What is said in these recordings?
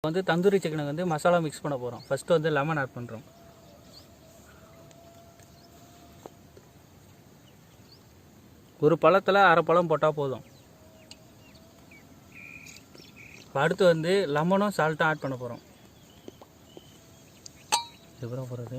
வந்து தந்தூரி சிக்கனுக்கு வந்து மசாலா மிக்ஸ் பண்ண போகிறோம். ஃபஸ்ட்டு வந்து லெமன் ஆட் பண்ணுறோம். ஒரு பழத்தில் அரை பழம் போட்டால் போதும். அடுத்து வந்து லெமனும் சால்ட்டும் ஆட் பண்ண போகிறோம். எவ்வளோ போகிறது?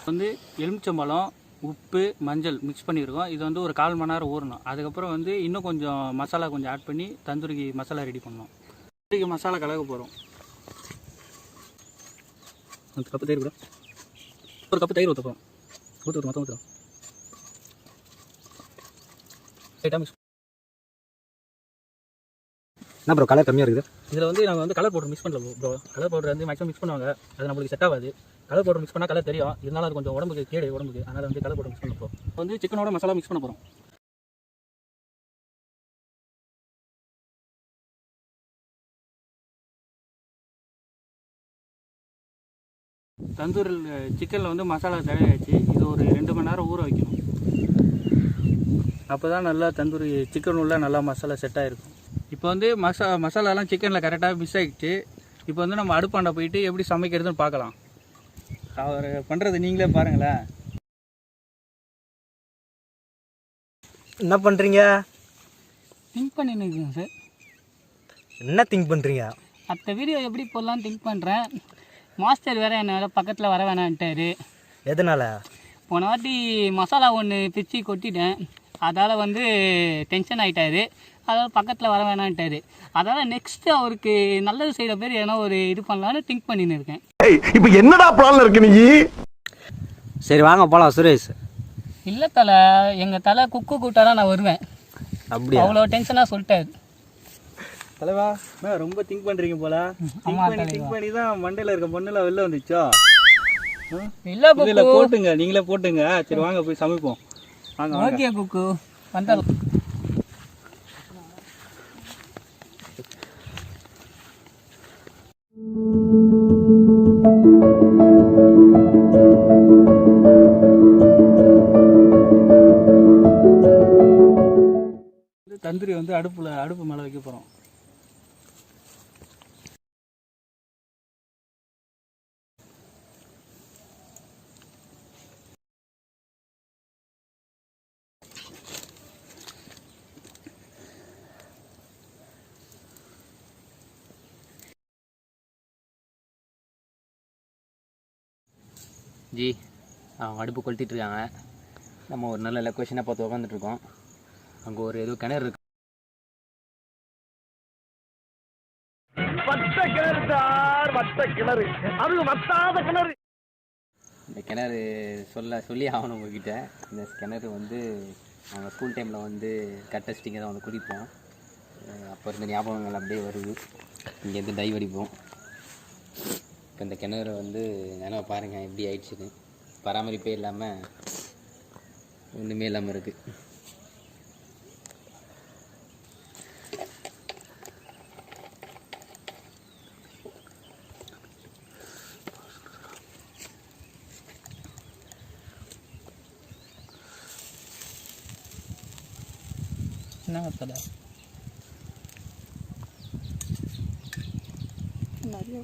வந்து எலுமிச்சம்பழம், உப்பு, மஞ்சள் மிக்ஸ் பண்ணியிருக்கோம். இது வந்து ஒரு 1/4 மணி நேரம் ஊறணும். அதுக்கப்புறம் வந்து இன்னும் கொஞ்சம் மசாலா கொஞ்சம் ஆட் பண்ணி தந்தூரிக்கு மசாலா ரெடி பண்ணணும். தந்தூரிக்கு மசாலா கலக்க போகிறோம். ஒரு கப்பு தயிர் கூட, ஒரு கப்பு தயிர் ஊற்றப்போம். ஊற்று மொத்தம் ஊற்றுறோம். லைட்டாக மிக்ஸ். என்ன ப்ரோ கலர் கம்மியாக இருக்குது? இதில் வந்து நாங்கள் வந்து கலர் பவுடர் மிக்ஸ் பண்ணல ப்ரோ. கலர் பவுடர் வந்து மேக்ஸிமம் மிக்ஸ் பண்ணுவாங்க, அது நம்மளுக்கு செட் ஆகாது. கலர் பவுடர் மிக்ஸ் பண்ணால் கலர் தெரியும், இருந்தாலும் அது கொஞ்சம் உடம்புக்கு கேடு உடம்புக்கு. அதனால் வந்து கலர் பவுடர் மிக்ஸ் பண்ண போகிறோம். வந்து சிக்கனோட மசாலா மிக்ஸ் பண்ண போகிறோம். தந்தூரில் சிக்கனில் வந்து மசாலா தடவியாச்சு. இது ஒரு 2 மணி நேரம் ஊற வைக்கணும். அப்போ தான் நல்லா தந்தூரி சிக்கன் உள்ள நல்லா மசாலா செட் ஆகிருக்கும். இப்போ வந்து மசாலாலாம் சிக்கனில் கரெக்டாக மிஸ் ஆகிடுச்சு. இப்போ வந்து நம்ம அடுப்பாண்ட போயிட்டு எப்படி சமைக்கிறதுன்னு பார்க்கலாம். அவர் பண்ணுறது நீங்களே பாருங்களேன். என்ன பண்ணுறீங்க? திங்க் பண்ணின்னு இருக்கேன் சார். என்ன திங்க் பண்ணுறீங்க? அடுத்த வீடியோ எப்படி போடலாம் திங்க் பண்ணுறேன். மாஸ்டர் வேறு என்ன வேறு பக்கத்தில் வர வேணான்ட்டார். எதனால்? போன வாட்டி மசாலா ஒன்று பிச்சு கொட்டிட்டேன், அதால் வந்து டென்ஷன் ஆகிட்டார். அதாவது பக்கத்தில் வர வேணான்ட்டார். அதால் நெக்ஸ்ட்டு அவருக்கு நல்லது செய்கிற பேர் ஏன்னா ஒரு இது பண்ணலான்னு திங்க் பண்ணின்னு இருக்கேன். இப்போ என்னடா பிளான்ல இருக்கு நீ? சரி வாங்க போகலாம் சுரேஷ். இல்லை தலை, எங்கள் தலை குக்கு கூட்டாதான் நான் வருவேன். அப்படியா? அவ்வளோ டென்ஷனாக சொல்லிட்டாரு. தலைவா ரொம்ப திங்க் பண்ணுறீங்க போல. திங்க் பண்ணி தான் மண்டையில் இருக்க பொண்ணுலாம் வெளில வந்துச்சோ. இல்லை இதில் போட்டுங்க, நீங்களே போட்டுங்க. சரி வாங்க போய் சமைப்போம். வாங்க. ஓகே குக்கு வந்தாலும். தந்தூரி வந்து அடுப்பு மேலே வைக்க போகிறோம். ஜி அவங்க அடுப்பு கொளுத்திட்டுருக்காங்க. நம்ம ஒரு நல்ல லொக்கேஷனாக பார்த்து உட்காந்துட்ருக்கோம். அங்கே ஒரு ஏதோ கிணறு இருக்கு. இந்த கிணறு சொல்லி ஆகணும் உங்ககிட்ட. இந்த கிணறு வந்து நாங்கள் ஸ்கூல் டைமில் வந்து கட்டஸ்டிங்க தான் வந்து குடிப்போம். அப்போ இருந்த ஞாபகங்கள் அப்படியே வருது. இங்கேருந்து டைவ் அடிப்போம். இப்போ இந்த கிணறு வந்து நினைவு பாருங்கள் எப்படி ஆயிடுச்சுன்னு. பராமரிப்பே இல்லாமல் ஒன்றுமே இல்லாமல் இருக்குது. என்ன தலை நிறைய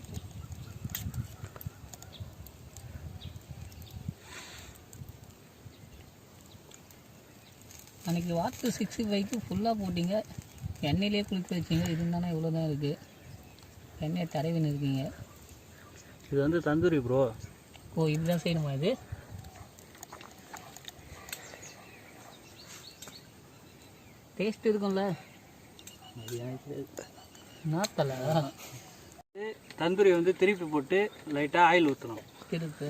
அன்றைக்கி வாட்ரு 65க்கு ஃபுல்லாக போட்டிங்க, எண்ணெயிலே குளிக்க வச்சிங்க. இருந்தாலும் இவ்வளோ தான் இருக்குது. எண்ணெயை தடவின்னு இருக்கீங்க. இது வந்து தந்தூரி ப்ரோ. ஓ இப்படி தான் செய்யணுமா? இது டேஸ்ட் இருக்கும்ல. நாத்தலை தந்தூரி வந்து திருப்பி போட்டு லைட்டாக ஆயில் ஊற்றணும். திருப்பு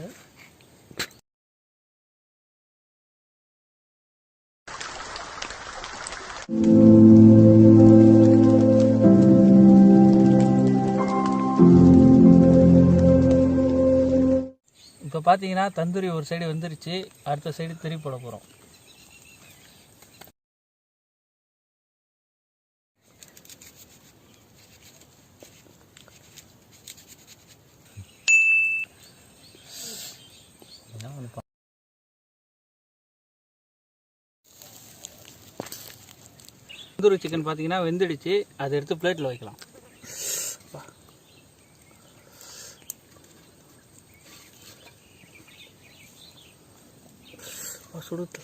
இப்போ பார்த்தீங்கன்னா தந்தூரி ஒரு சைடு வந்துருச்சு. அடுத்த சைடு திருப்பி போட போகிறோம். என்ன தந்தூரி சிக்கன் பார்த்தீங்கன்னா வெந்துடுச்சு, அதை எடுத்து பிளேட்டில் வைக்கலாம். சுடுத்து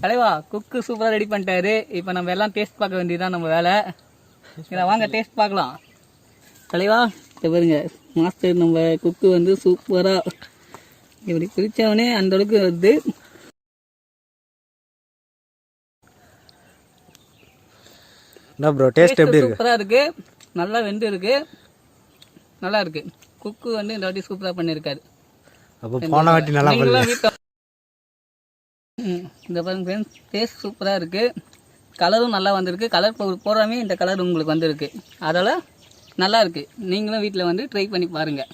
தலைவா குக்கு சூப்பராக ரெடி பண்ணிட்டாரு. இப்போ நம்ம எல்லாம் டேஸ்ட் பார்க்க வேண்டியதுதான் நம்ம வேலை. இதை வாங்க டேஸ்ட் பார்க்கலாம். தலைவா இதை பாருங்க, மாஸ்டர் நம்ம குக்கு வந்து சூப்பராக இப்படி பிரித்தவனே அந்த அளவுக்கு வருது. என்ன ப்ரோ டேஸ்ட் எப்படி இருக்கு? சூப்பராக இருக்கு, நல்லா வெந்து இருக்கு, நல்லா இருக்கு. குக்கு வந்து இந்த வாட்டி சூப்பராக பண்ணியிருக்காரு. அப்போ போன வாட்டி நல்லா பண்ணல. இந்த பாருங்க ஃப்ரெண்ட்ஸ், டேஸ்ட் சூப்பராக இருக்குது, கலரும் நல்லா வந்திருக்கு. கலர் போடாமே இந்த கலர் உங்களுக்கு வந்திருக்கு, அதனால் நல்லா இருக்குது. நீங்களும் வீட்டில் வந்து ட்ரை பண்ணி பாருங்கள்.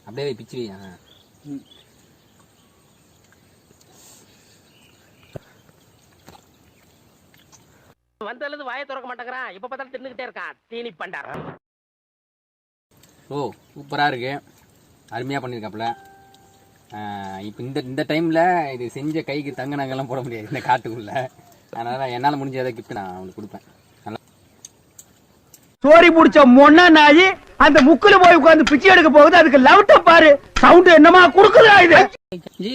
அப்படியே பிச்சுவியா? வந்ததுல வாயை திறக்க மாட்டேங்கிறான், இப்ப பார்த்தாலும் தின்னுகிட்டே இருக்கான் தீனி பண்டார். ஓ சூப்பராக இருக்குது, அருமையாக பண்ணியிருக்காப்புல. இப்போ இந்த டைமில் இது செஞ்ச கைக்கு தங்க நகைலாம் போட முடியாது இந்த காட்டுக்குள்ளே. அதனால் என்னால் முடிஞ்ச ஏதாவது கிஃப்ட் நான் அவனுக்கு கொடுப்பேன். நல்லா சோரி பிடிச்ச மொன்னா நாயி அந்த முக்குல போய் உட்கார்ந்து பிச்சை எடுக்க போகுது, அதுக்கு லவுட்ட பாரு, சவுண்ட் என்னமா குடுக்குதா இது? ஜி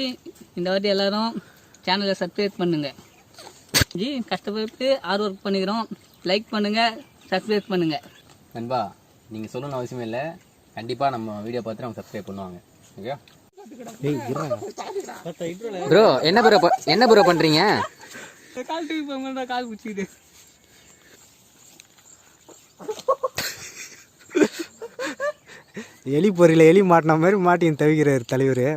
இந்த வாட்டி எல்லாரும் சேனலை சப்ஸ்கிரைப் பண்ணுங்க ஜி. கஷ்டப்பட்டு ஹார்ட் ஒர்க் பண்ணிக்கிறோம். லைக் பண்ணுங்கள், சப்ஸ்கிரைப் பண்ணுங்கள். நண்பா நீங்கள் சொல்லணும்னு அவசியமே இல்லை, கண்டிப்பாக நம்ம வீடியோ பார்த்துட்டு அவங்க சப்ஸ்கிரைப் பண்ணுவாங்க. ஓகே ப்ரோ, என்ன ப்ரோ பண்ணுறீங்க? கால் டிவி போங்க, கால் பிடிச்சிக்கிட்டு. எலி பொறியில எலி மாட்டின மாதிரி மாட்டின்னு தவிக்கிறார் தலைவர்.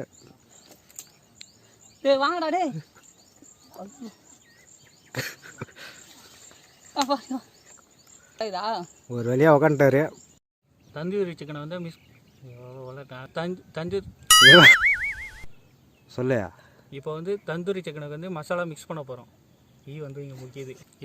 டேய் வாங்கடா டேய். ஒரு வழியாக உக்காந்துட்டாரு. தந்தூரி சிக்கனை வந்து தந்தூரி சொல்லையா? இப்போ வந்து தந்தூரி சிக்கனுக்கு வந்து மசாலா மிக்ஸ் பண்ண போகிறோம். வந்து இங்கே முக்கியது